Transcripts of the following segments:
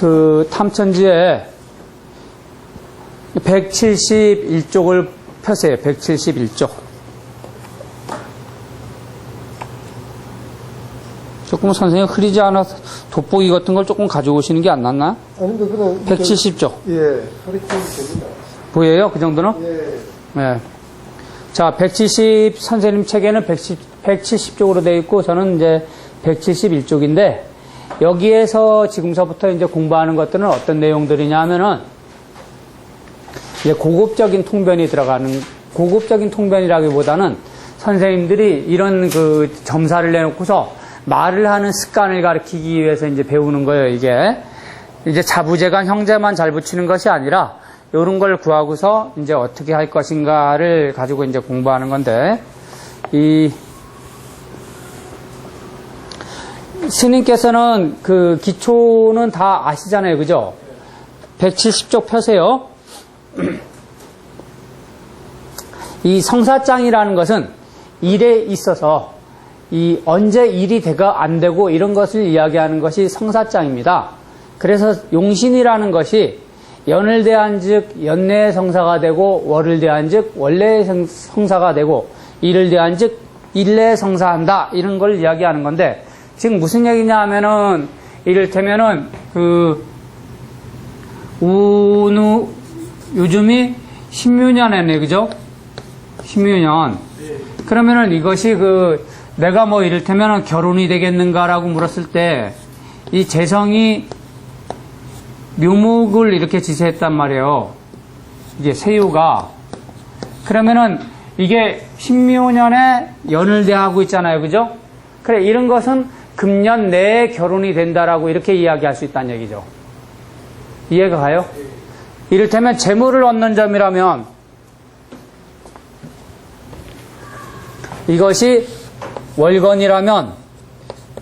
그 탐천지에 171쪽을 펴세요. 171쪽. 조금 선생님 흐리지 않아서 돋보기 같은 걸 조금 가져오시는 게 안 낫나? 아닌데, 그냥. 170쪽. 예, 허리춤이 됩니다. 보여요? 그 정도는? 예. 네. 자, 170, 선생님 책에는 170쪽으로 되어 있고, 저는 이제 171쪽인데, 여기에서 지금서부터 이제 공부하는 것들은 어떤 내용들이냐 하면은, 이제 고급적인 통변이 들어가는, 고급적인 통변이라기보다는 선생님들이 이런 그 점사를 내놓고서 말을 하는 습관을 가르치기 위해서 이제 배우는 거예요, 이게. 이제 자부재간 형제만 잘 붙이는 것이 아니라, 요런 걸 구하고서 이제 어떻게 할 것인가를 가지고 이제 공부하는 건데, 스님께서는 그 기초는 다 아시잖아요, 그죠? 170쪽 펴세요. 이 성사장이라는 것은 일에 있어서 이 언제 일이 되가 안 되고 이런 것을 이야기하는 것이 성사장입니다. 그래서 용신이라는 것이 연을 대한즉 연내의 성사가 되고 월을 대한즉 원래의 성사가 되고 일을 대한즉 일내의 성사한다 이런 걸 이야기하는 건데 지금 무슨 얘기냐 하면은 이를테면은 그 요즘이 신묘년이네 그죠? 신묘년. 그러면은 이것이 그 내가 뭐 이를테면은 결혼이 되겠는가라고 물었을 때 이 재성이 묘목을 이렇게 지시했단 말이에요. 이게 세유가. 그러면은 이게 신묘년에 연을 대하고 있잖아요. 그죠? 그래, 이런 것은 금년 내에 결혼이 된다라고 이렇게 이야기할 수 있다는 얘기죠. 이해가 가요? 이를테면 재물을 얻는 점이라면 이것이 월건이라면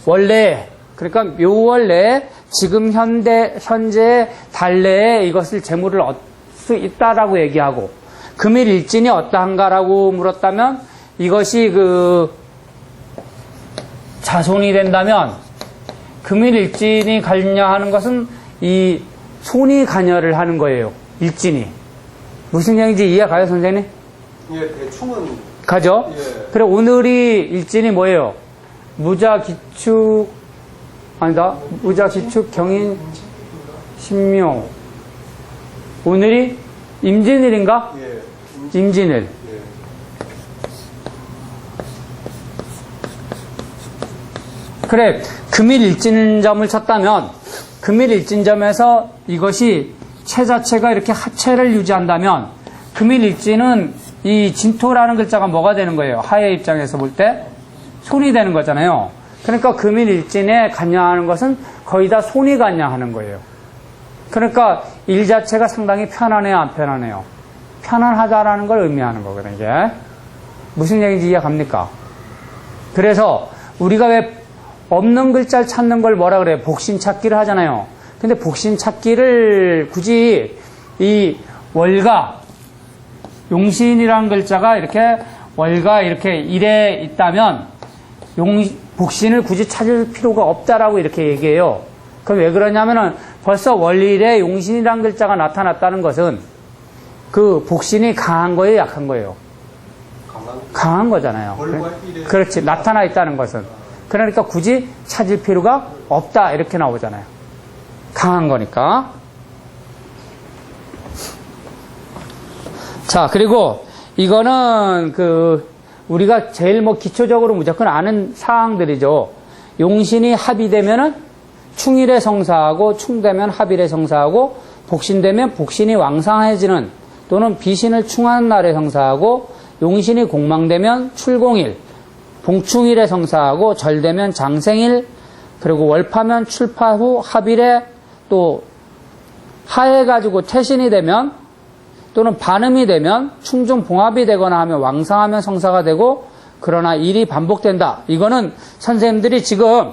원래 그러니까 묘월 내에 지금 현재 달 내에 이것을 재물을 얻을 수 있다라고 얘기하고 금일일진이 어떠한가라고 물었다면 이것이 그 자손이 된다면 금일일진이 관여하는 것은 이 손이 관여를 하는 거예요. 일진이. 무슨 얘기인지 이해가요, 선생님? 예, 대충은. 가죠? 예. 그래, 오늘이 일진이 뭐예요? 무자, 기축, 아니다. 무자, 기축, 경인, 신묘. 오늘이 임진일인가? 예. 임진일. 예. 그래, 금일일진점을 쳤다면 금일일진점에서 이것이 채 자체가 이렇게 합체를 유지한다면 금일일진은 이 진토라는 글자가 뭐가 되는 거예요? 하의 입장에서 볼 때 손이 되는 거잖아요. 그러니까 금일일진에 관여하는 것은 거의 다 손이 관여하는 거예요. 그러니까 일 자체가 상당히 편안해요, 안 편안해요? 편안하다라는 걸 의미하는 거거든요. 이게 무슨 얘기인지 이해갑니까? 그래서 우리가 왜 없는 글자를 찾는 걸 뭐라 그래요? 복신 찾기를 하잖아요. 근데 복신 찾기를 굳이 이 월가, 용신이라는 글자가 이렇게 월가 이렇게 일에 있다면 복신을 굳이 찾을 필요가 없다라고 이렇게 얘기해요. 그럼 왜 그러냐면은 벌써 월일에 용신이라는 글자가 나타났다는 것은 그 복신이 강한 거예요, 약한 거예요? 강한 거잖아요. 그렇지. 나타나 있다는 것은. 그러니까 굳이 찾을 필요가 없다 이렇게 나오잖아요. 강한 거니까. 자, 그리고 이거는 그 우리가 제일 뭐 기초적으로 무조건 아는 사항들이죠. 용신이 합이 되면은 충일에 성사하고 충되면 합일에 성사하고 복신되면 복신이 왕상해지는 또는 비신을 충하는 날에 성사하고 용신이 공망되면 출공일 봉충일에 성사하고 절되면 장생일 그리고 월파면 출파 후 합일에 또 하해가지고 태신이 되면 또는 반음이 되면 충중 봉합이 되거나 하면 왕상하면 성사가 되고 그러나 일이 반복된다. 이거는 선생님들이 지금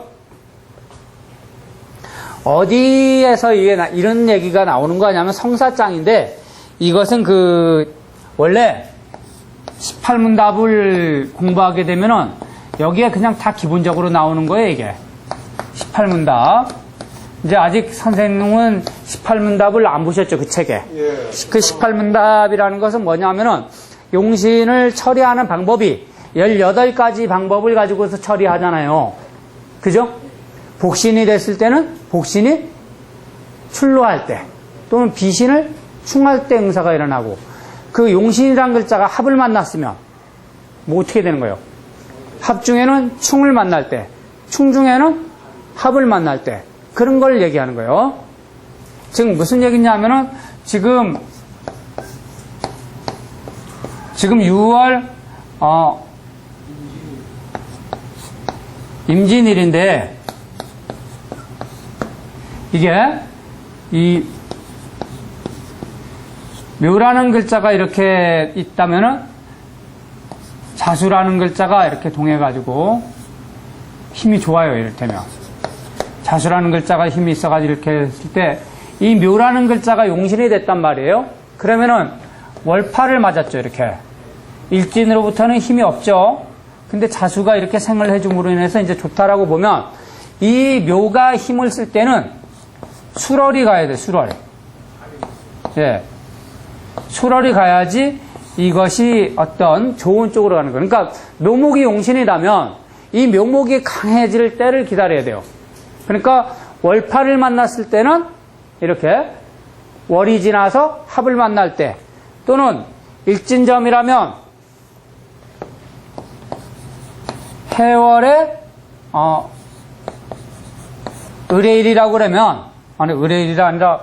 어디에서 이런 얘기가 나오는 거냐면 성사장인데 이것은 그 원래 18문답을 공부하게 되면은 여기에 그냥 다 기본적으로 나오는 거예요, 이게. 18문답. 이제 아직 선생님은 18문답을 안 보셨죠, 그 책에. 예. 그 18문답이라는 것은 뭐냐면은 용신을 처리하는 방법이 18가지 방법을 가지고서 처리하잖아요. 그죠? 복신이 됐을 때는 복신이 출루할 때 또는 비신을 충할 때 응사가 일어나고 그 용신이라는 글자가 합을 만났으면 뭐 어떻게 되는 거예요? 합 중에는 충을 만날 때, 충 중에는 합을 만날 때 그런 걸 얘기하는 거예요. 지금 무슨 얘기냐면은 지금 6월 임진일인데 이게 이 묘라는 글자가 이렇게 있다면은 자수라는 글자가 이렇게 동해가지고 힘이 좋아요. 이를테면 자수라는 글자가 힘이 있어가지고 이렇게 했을 때 이 묘라는 글자가 용신이 됐단 말이에요. 그러면은 월파를 맞았죠. 이렇게 일진으로부터는 힘이 없죠. 근데 자수가 이렇게 생을 해줌으로 인해서 이제 좋다라고 보면 이 묘가 힘을 쓸 때는 수월이 가야 돼. 수월. 예. 수월이 가야지 이것이 어떤 좋은 쪽으로 가는 거예요. 그러니까 묘목이 용신이라면 이 묘목이 강해질 때를 기다려야 돼요. 그러니까 월파를 만났을 때는 이렇게 월이 지나서 합을 만날 때 또는 일진점이라면 해월에 을해일이라고 그러면 아니 을해일이 아니라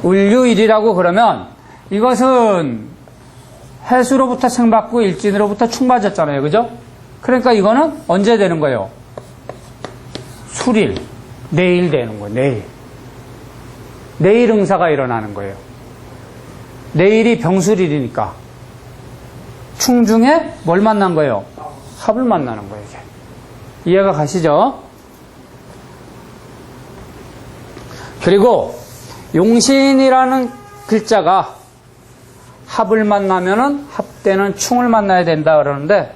을유일이라고 그러면 이것은 해수로부터 생받고 일진으로부터 충맞았잖아요. 그죠? 그러니까 이거는 언제 되는 거예요? 술일, 내일 되는 거예요. 내일. 내일 응사가 일어나는 거예요. 내일이 병술일이니까. 충중에 뭘 만난 거예요? 합을 만나는 거예요. 이게. 이해가 가시죠? 그리고 용신이라는 글자가 합을 만나면은 합되는 충을 만나야 된다 그러는데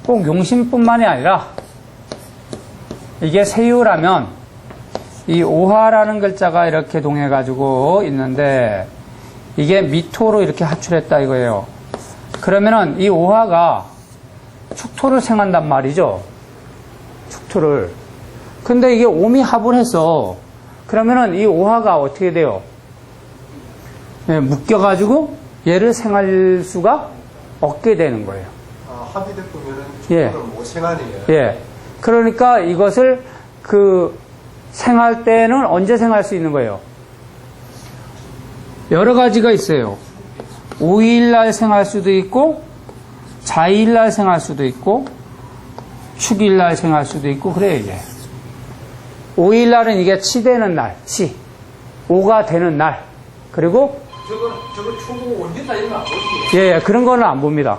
꼭 용신뿐만이 아니라 이게 세유라면 이 오화라는 글자가 이렇게 동해가지고 있는데 이게 미토로 이렇게 합출했다 이거예요. 그러면은 이 오화가 축토를 생한단 말이죠. 축토를. 근데 이게 오미 합을 했어. 그러면은 이 오화가 어떻게 돼요? 예, 묶여가지고 얘를 생할 수가 없게 되는 거예요. 아, 합의돼 보면은 예. 축토를 못 생하네요. 예. 그러니까 이것을 생할 때는 언제 생할 수 있는 거예요? 여러 가지가 있어요. 5일날 생할 수도 있고, 자일날 생할 수도 있고, 축일날 생할 수도 있고, 그래요, 이게. 5일날은 이게 치되는 날, 치. 5가 되는 날. 그리고, 저거 초보 원진다 이런 거 안 보시죠? 예, 그런 거는 안 봅니다.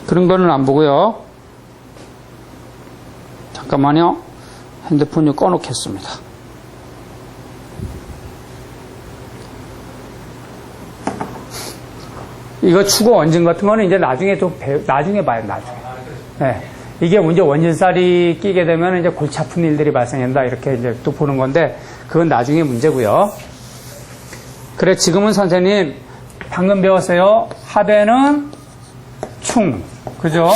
그런 거는 안 보고요. 잠깐만요. 핸드폰을 꺼놓겠습니다. 이거 추고 원진 같은 거는 이제 나중에 나중에 봐요, 나중에. 네. 이게 이제 원진살이 끼게 되면 이제 골치 아픈 일들이 발생한다. 이렇게 이제 또 보는 건데, 그건 나중에 문제고요. 그래, 지금은 선생님, 방금 배웠어요. 합에는 충. 그죠?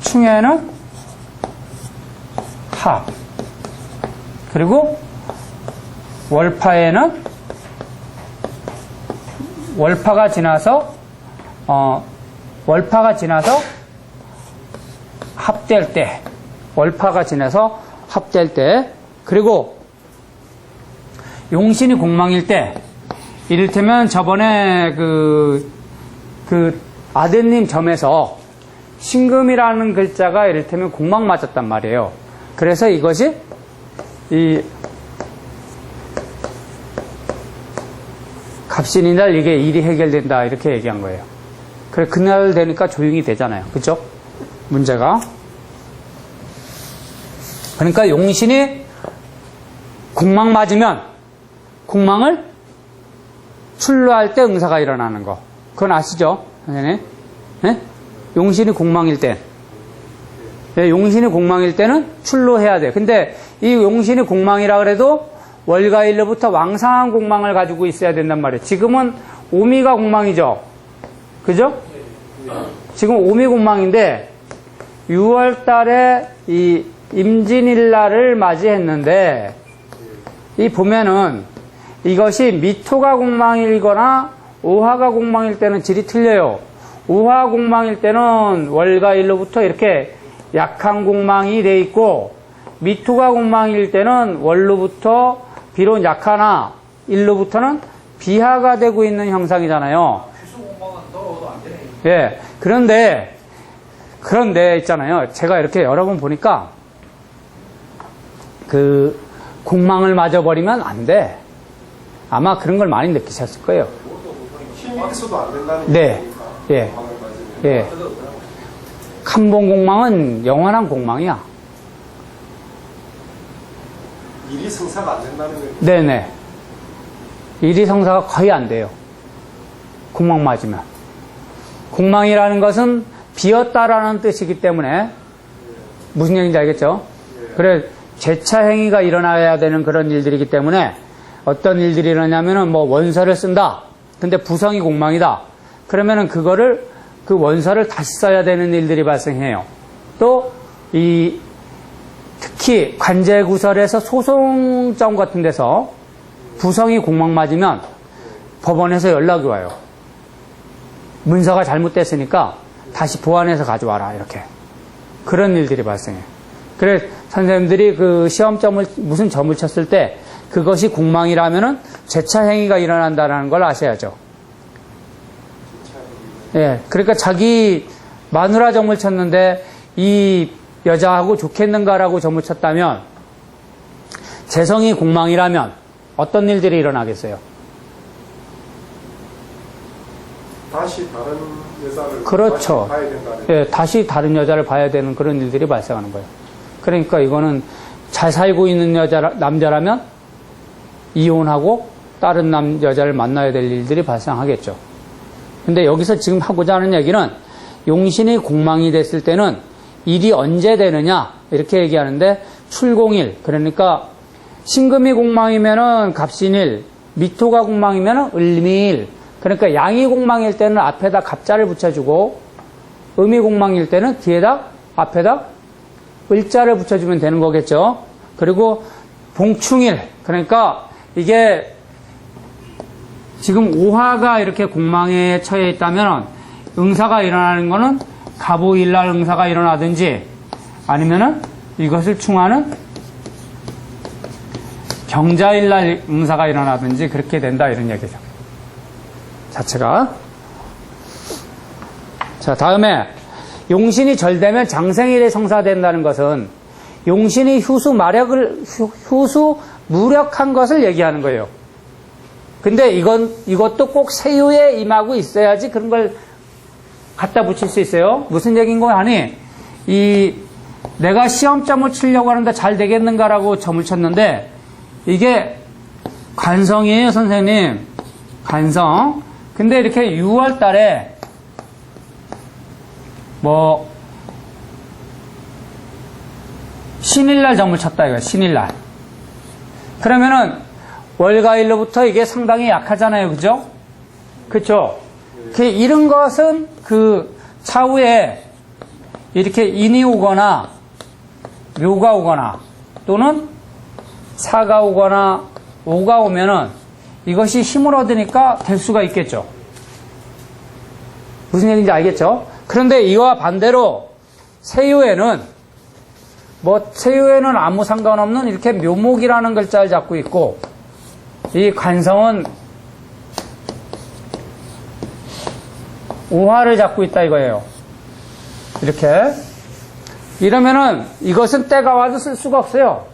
충에는 합. 그리고 월파에는 월파가 지나서 합될 때, 월파가 지나서 합될 때, 그리고 용신이 공망일 때, 이를테면 저번에 그 아드님 점에서 신금이라는 글자가 이를테면 공망 맞았단 말이에요. 그래서 이것이 이 갑신이날 이게 일이 해결된다 이렇게 얘기한 거예요. 그래 그날 되니까 조용히 되잖아요. 그죠? 문제가. 그러니까 용신이 공망 맞으면 공망을 출루할 때 응사가 일어나는 거. 그건 아시죠? 선생님? 네? 용신이 공망일 때. 네, 용신이 공망일 때는 출로해야 돼. 근데 이 용신이 공망이라 그래도 월가일로부터 왕상한 공망을 가지고 있어야 된단 말이에요. 지금은 오미가 공망이죠. 그죠? 지금 오미 공망인데 6월 달에 이 임진일날을 맞이했는데 이 보면은 이것이 미토가 공망이거나 오화가 공망일 때는 질이 틀려요. 오화 공망일 때는 월가일로부터 이렇게 약한 공망이 돼 있고 미토가 공망일 때는 월로부터 비록 약하나 일로부터는 비하가 되고 있는 형상이잖아요. 수공방은 넣어도 안 되네. 예. 그런데 있잖아요. 제가 이렇게 여러 번 보니까 그 공망을 맞아버리면 안 돼. 아마 그런 걸 많이 느끼셨을 거예요. 힘있어도 안 된다는 네. 얘기니까. 예. 공망을 맞으면. 예. 칸봉 공망은 영원한 공망이야. 일이 성사가 안 된다는 거예요. 네네. 일이 성사가 거의 안 돼요. 공망 맞으면. 공망이라는 것은 비었다라는 뜻이기 때문에 무슨 얘기인지 알겠죠? 그래 재차 행위가 일어나야 되는 그런 일들이기 때문에 어떤 일들이 일어나냐면은 뭐 원서를 쓴다. 근데 부성이 공망이다. 그러면은 그거를 그 원서를 다시 써야 되는 일들이 발생해요. 또 이 특히 관제구설에서 소송장 같은 데서 부성이 공망 맞으면 법원에서 연락이 와요. 문서가 잘못됐으니까 다시 보완해서 가져와라 이렇게. 그런 일들이 발생해요. 그래 선생님들이 그 시험점을 무슨 점을 쳤을 때 그것이 공망이라면은 재차 행위가 일어난다는 걸 아셔야죠. 예, 그러니까 자기 마누라 점을 쳤는데 이 여자하고 좋겠는가라고 점을 쳤다면 재성이 공망이라면 어떤 일들이 일어나겠어요? 다시 다른 여자를 그렇죠. 다시 봐야 된다는 예, 다시 다른 여자를 봐야 되는 그런 일들이 발생하는 거예요. 그러니까 이거는 잘 살고 있는 남자라면 이혼하고 다른 여자를 만나야 될 일들이 발생하겠죠. 근데 여기서 지금 하고자 하는 얘기는 용신이 공망이 됐을 때는 일이 언제 되느냐 이렇게 얘기하는데 출공일, 그러니까 신금이 공망이면은 갑신일, 미토가 공망이면은 을미일. 그러니까 양이 공망일 때는 앞에다 갑자를 붙여주고 음이 공망일 때는 뒤에다 앞에다 을자를 붙여주면 되는 거겠죠. 그리고 봉충일, 그러니까 이게 지금 오화가 이렇게 공망에 처해 있다면 응사가 일어나는 거는 갑오일날 응사가 일어나든지 아니면은 이것을 충하는 경자일날 응사가 일어나든지 그렇게 된다 이런 얘기죠. 자체가. 자, 다음에 용신이 절되면 장생일이 성사된다는 것은 용신이 휴수 무력한 것을 얘기하는 거예요. 근데 이것도 꼭 세유에 임하고 있어야지 그런 걸 갖다 붙일 수 있어요. 무슨 얘기인 거 아니? 내가 시험점을 치려고 하는데 잘 되겠는가라고 점을 쳤는데 이게 관성이에요, 선생님. 관성. 근데 이렇게 6월 달에 신일날 점을 쳤다 이거야, 신일날. 그러면은 월가일로부터 이게 상당히 약하잖아요, 그죠? 그쵸? 이런 것은 그 차후에 이렇게 인이 오거나 묘가 오거나 또는 사가 오거나 오가 오면은 이것이 힘을 얻으니까 될 수가 있겠죠. 무슨 얘기인지 알겠죠? 그런데 이와 반대로 세유에는 세유에는 아무 상관없는 이렇게 묘목이라는 글자를 잡고 있고 이 관성은 오화를 잡고 있다 이거예요. 이렇게. 이러면은 이것은 때가 와도 쓸 수가 없어요.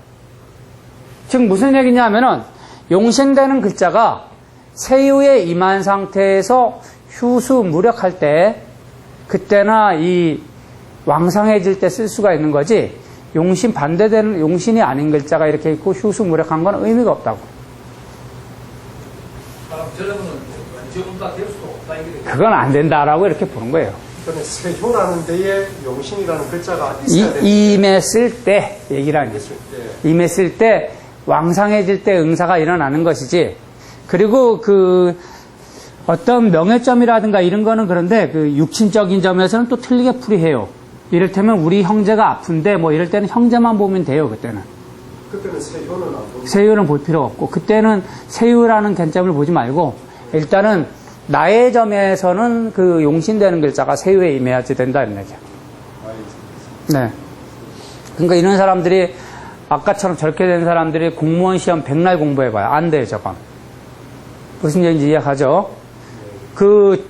즉 무슨 얘기냐면은 용신되는 글자가 세유에 임한 상태에서 휴수 무력할 때 그때나 이 왕상해질 때 쓸 수가 있는 거지 용신 반대되는 용신이 아닌 글자가 이렇게 있고 휴수 무력한 건 의미가 없다고. 저러면 전부 다 될 수도 없다 이게. 그건 안 된다라고 이렇게 보는 거예요. 그러니까 세효라는 데에 용신이라는 글자가 있어야 되는 임했을 때 얘기를 하는 거죠. 예. 임했을 때 왕상해질 때 응사가 일어나는 것이지. 그리고 그 어떤 명예점이라든가 이런 거는 그런데 그 육신적인 점에서는 또 틀리게 풀이해요. 이를테면 우리 형제가 아픈데 뭐 이럴 때는 형제만 보면 돼요. 그때는 세효는 안 보고 세유는 볼 필요가 없고, 그때는 세유라는 관점을 보지 말고 일단은 나의 점에서는 그 용신되는 글자가 세유에 임해야지 된다 이런 얘기야. 네. 그러니까 이런 사람들이 아까처럼 저렇게 된 사람들이 공무원 시험 백날 공부해봐요. 안 돼요, 저건. 무슨 얘기인지 이해하죠? 그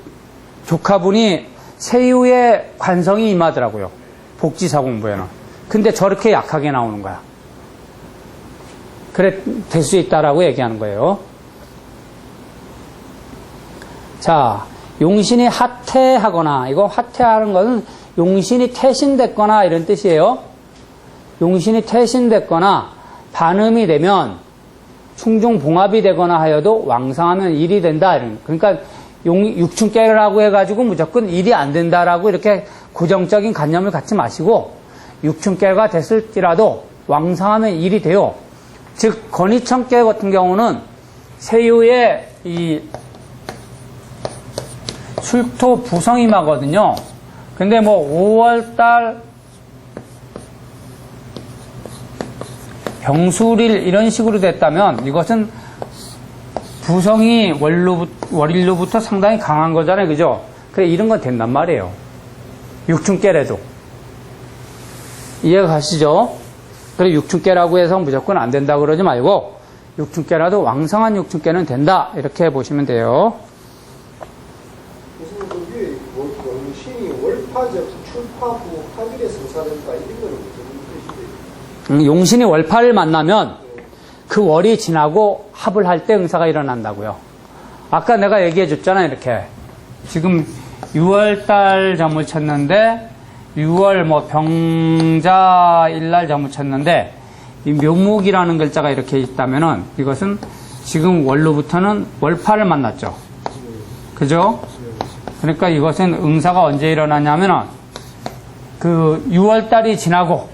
조카분이 세유의 관성이 임하더라고요. 복지사 공부에는. 근데 저렇게 약하게 나오는 거야. 그래, 될 수 있다라고 얘기하는 거예요. 자, 용신이 하태하거나, 이거 하태하는 것은 용신이 태신됐거나 이런 뜻이에요. 용신이 태신됐거나 반음이 되면 충중봉합이 되거나 하여도 왕상하면 일이 된다. 이런. 그러니까 육춘깨라고 해가지고 무조건 일이 안 된다라고 이렇게 고정적인 관념을 갖지 마시고 육춘깨가 됐을지라도 왕상하면 일이 돼요. 즉 건의천깨 같은 경우는 세유의 이 술토 부성임하거든요. 근데 뭐 5월달 병술일 이런 식으로 됐다면 이것은 부성이 월일로부터 상당히 강한 거잖아요. 그죠? 그래, 이런 건 된단 말이에요. 육춘깨래도. 이해가 가시죠? 그래, 육춘깨라고 해서 무조건 안 된다 그러지 말고, 육춘깨라도 왕성한 육춘깨는 된다. 이렇게 보시면 돼요. 무슨 그게 용신이 월파적 출파부 합일에 성사된다 이런 거는 무슨 뜻이에요? 용신이 월파를 만나면 그 월이 지나고 합을 할 때 응사가 일어난다고요. 아까 내가 얘기해 줬잖아요. 이렇게 지금 6월달 점을 쳤는데 6월 뭐 병자일날 점을 쳤는데 이 묘목이라는 글자가 이렇게 있다면은 이것은 지금 월로부터는 월파를 만났죠. 그죠? 그러니까 이것은 응사가 언제 일어나냐면은 그 6월달이 지나고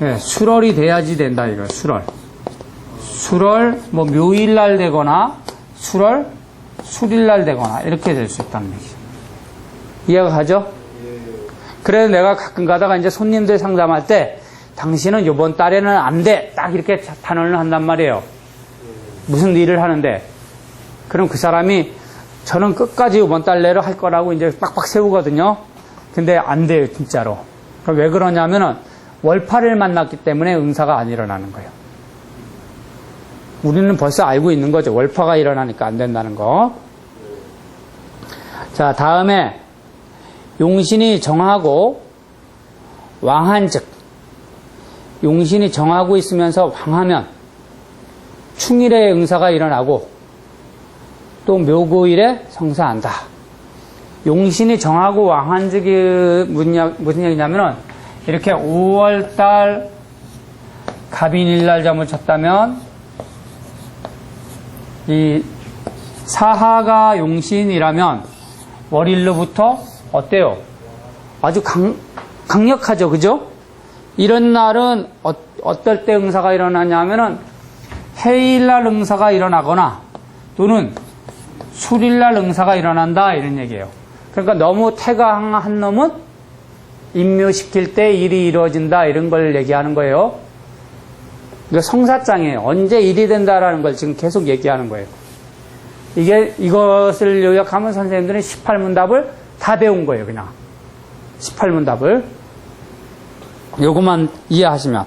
예, 수월이 돼야지 된다 이거. 수월 뭐 묘일날 되거나 수월 술일날 되거나 이렇게 될 수 있다는 얘기죠. 이해가 가죠? 그래서 내가 가끔 가다가 이제 손님들 상담할 때 당신은 이번 달에는 안 돼. 딱 이렇게 단언을 한단 말이에요. 무슨 일을 하는데. 그럼 그 사람이 저는 끝까지 이번 달 내로 할 거라고 이제 빡빡 세우거든요. 근데 안 돼요, 진짜로. 왜 그러냐면은 월파를 만났기 때문에 응사가 안 일어나는 거예요. 우리는 벌써 알고 있는 거죠. 월파가 일어나니까 안 된다는 거. 자, 다음에 용신이 정하고 왕한즉. 용신이 정하고 있으면서 왕하면 충일에 응사가 일어나고 또 묘고일에 성사한다. 용신이 정하고 왕한즉이 무슨 얘기냐면은 이렇게 5월달 갑인일날 점을 쳤다면 이 사하가 용신이라면 월일로부터 어때요? 아주 강력하죠. 그죠? 이런 날은 어떨 때 응사가 일어나냐면은 해일날 응사가 일어나거나 또는 술일날 응사가 일어난다 이런 얘기예요. 그러니까 너무 태가 한 놈은 임묘시킬 때 일이 이루어진다 이런 걸 얘기하는 거예요. 이거 성사장이에요. 언제 일이 된다라는 걸 지금 계속 얘기하는 거예요. 이것을 요약하면 선생님들은 18문답을 다 배운 거예요, 그냥. 18문답을. 요것만 이해하시면.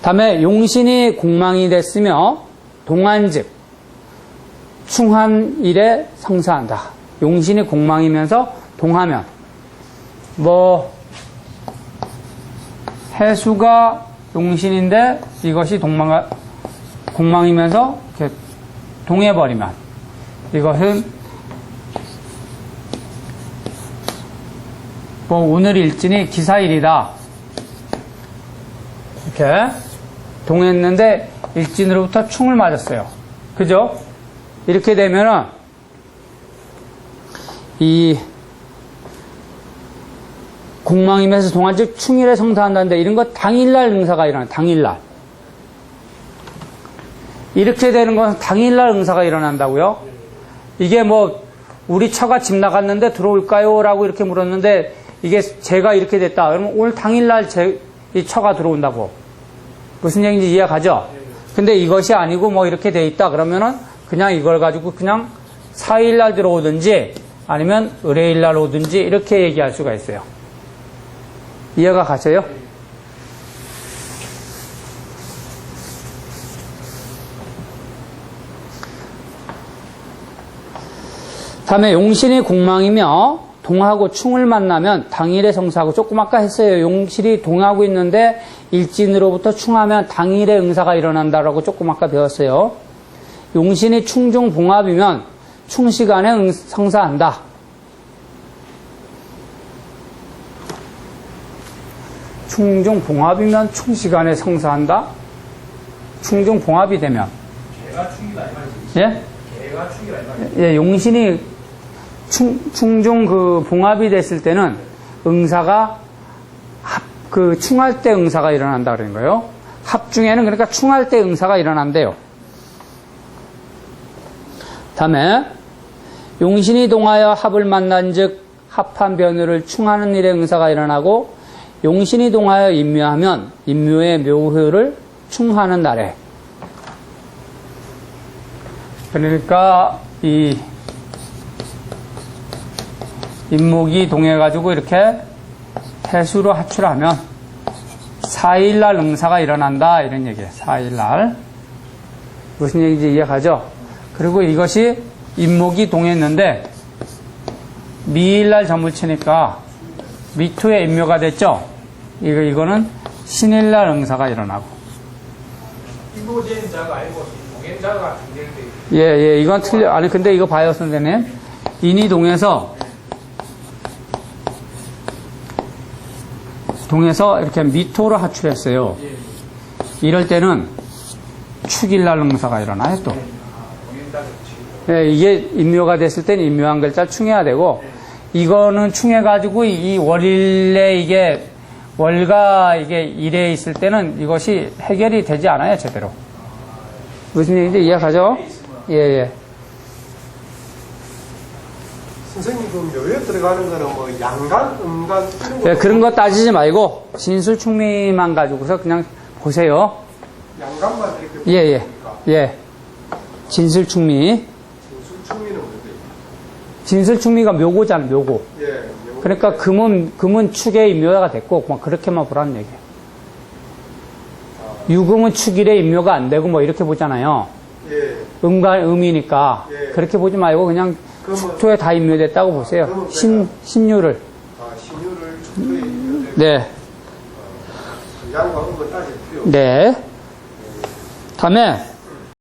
다음에 용신이 공망이 됐으며 동안즉 충한일에 성사한다. 용신이 공망이면서 동하면 뭐 해수가 용신인데 이것이 공망이면서 이렇게 동해버리면 이것은 뭐 오늘 일진이 기사일이다. 이렇게 동했는데 일진으로부터 충을 맞았어요. 그죠? 이렇게 되면은 이 공망임에서 동안 즉 충일에 성사한다는데 이런 거 당일날 응사가 일어나요. 당일날. 이렇게 되는 건 당일날 응사가 일어난다고요? 이게 뭐 우리 처가 집 나갔는데 들어올까요? 라고 이렇게 물었는데 이게 제가 이렇게 됐다. 그러면 오늘 당일날 이 처가 들어온다고. 무슨 얘기인지 이해가죠? 근데 이것이 아니고 뭐 이렇게 돼 있다. 그러면은 그냥 이걸 가지고 그냥 4일날 들어오든지 아니면 의뢰일날 오든지 이렇게 얘기할 수가 있어요. 이해가 가셔요? 다음에 용신이 공망이며 동하고 충을 만나면 당일에 성사하고 조금 아까 했어요. 용신이 동하고 있는데 일진으로부터 충하면 당일에 응사가 일어난다라고 조금 아까 배웠어요. 용신이 충중 봉합이면 충시간에 성사한다. 충중 봉합이면 충시간에 성사한다? 충중 봉합이 되면. 개가 충이다 이 말이지. 예? 개가 충이다 이 말이지. 예, 용신이 충중 그 봉합이 됐을 때는 응사가 충할 때 응사가 일어난다 그러는 거예요. 합중에는 그러니까 충할 때 응사가 일어난대요. 다음에 용신이 동하여 합을 만난 즉 합한 변호를 충하는 일에 응사가 일어나고 용신이 동하여 임묘하면 임묘의 묘효를 충하는 날에. 그러니까 이 임목이 동해가지고 이렇게 해수로 하출하면 4일날 응사가 일어난다 이런 얘기예요. 4일날. 무슨 얘기인지 이해가죠? 그리고 이것이 임목이 동했는데 미일날 점을 치니까 미투에 임묘가 됐죠? 이거는 신일날 응사가 일어나고. 인도제인 자가 아니고 동행자가 중재돼. 예, 이건 틀려. 아니, 근데 이거 봐요, 선생님. 인이 동해서 이렇게 미토로 하출했어요. 이럴 때는 축일날 응사가 일어나요, 또. 예, 이게 임묘가 됐을 때는 임묘한 글자 충해야 되고, 이거는 충해가지고 이 월일에 이게 월가 이게 일에 있을 때는 이것이 해결이 되지 않아요, 제대로. 무슨 얘기인지 이해가죠? 예. 선생님 그 묘에 들어가는 거는 뭐 양간, 음간 이런 거 예, 그런 거 따지지 말고 진술충미만 가지고서 그냥 보세요. 양간만 이렇게 예. 진술충미. 진술충미는 뭐예요? 진술충미가 묘고잖아, 묘고. 예. 묘. 그러니까 금은 축의 임묘가 됐고, 뭐 그렇게만 보라는 얘기예요. 유금은 축일의 임묘가 안 되고 뭐 이렇게 보잖아요. 예. 음과 음이니까 예. 그렇게 보지 말고 그냥 그러면- 축토에 다 임묘됐다고 보세요. 그러면 신유를. 신유를 축토에 있는데 네. 양과 음은 따질 필요 없고. 네. 다음에